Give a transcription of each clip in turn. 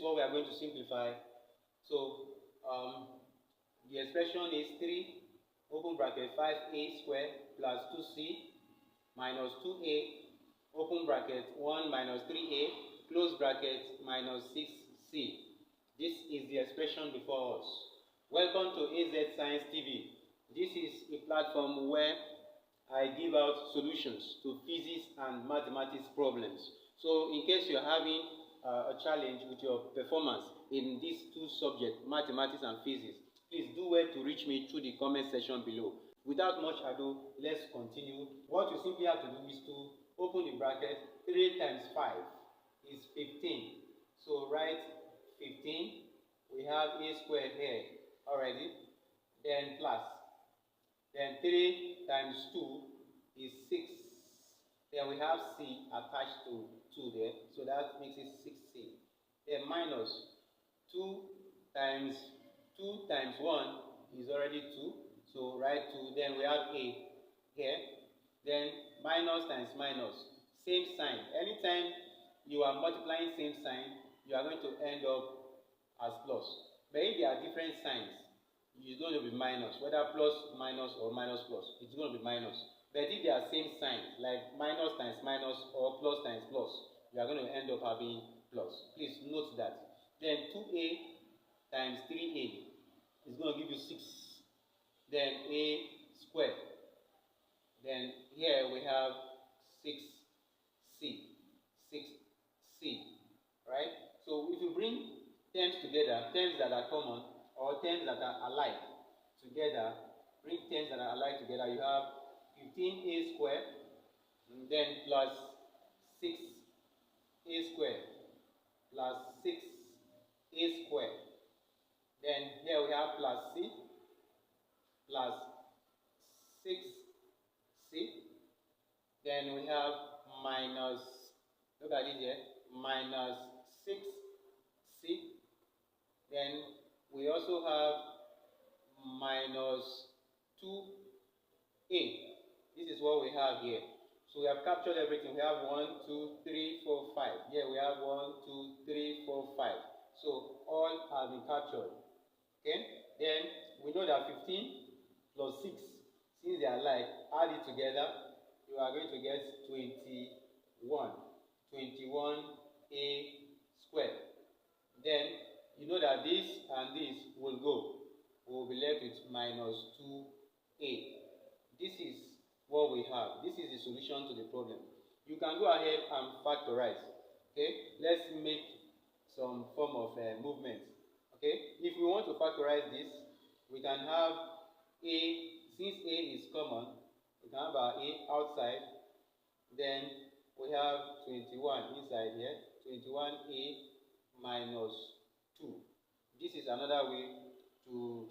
what we are going to simplify. So the expression is 3 open bracket 5a squared plus 2c minus 2a open bracket 1 minus 3a close bracket minus 6c. This is the expression before us. Welcome to AZ Science TV. This is a platform where I give out solutions to physics and mathematics problems. So in case you're having a challenge with your performance in these two subjects, mathematics and physics, please do well to reach me through the comment section below. Without much ado, let's continue. What you simply have to do is to open the bracket. 3 times 5 is 15. So write 15. We have a squared here already. Then plus. Then 3 times 2 is 6. Then we have c attached to 2 there. So that makes it 6c. Then minus 2 times 1 is already 2. So write 2. Then we have a here. Then minus times minus. Same sign. Anytime you are multiplying same sign, you are going to end up as plus. But if there are different signs, it's going to be minus. Whether plus, minus, or minus, plus, it's going to be minus. But if they are same signs, like minus times minus or plus times plus, you are going to end up having plus. Please note that. Then 2a times 3a is going to give you 6. Then a squared. Then here we have 6c. 6c. Right? So if you bring terms together, terms that are common or terms that are alike together, bring terms that are alike together, you have 15a squared, and then plus 6a squared plus 6a squared. Then here we have plus c plus 6c. Then we have minus, look at it here, minus 6c. Then we also have minus 2a. This is what we have here. So we have captured everything. We have 1, 2, 3, 4, 5. Here we have 1, 2, 3, 4, 5. So all have been captured. Okay? Then we know that 15 plus 6, since they are alike, add it together, you are going to get 21. 21a squared. Then you know that this and this will go. We will be left with minus 2a. This is what we have. This is the solution to the problem. You can go ahead and factorize. Okay, let's make some form of movement. Okay, if we want to factorize this, we can have a, since a is common, we can have our a outside. Then we have 21 inside here. 21a minus 2. This is another way to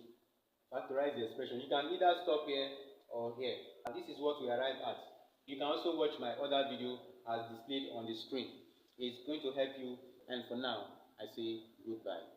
factorize the expression. You can either stop here or here. And this is what we arrive at. You can also watch my other video as displayed on the screen. It's going to help you, and for now, I say goodbye.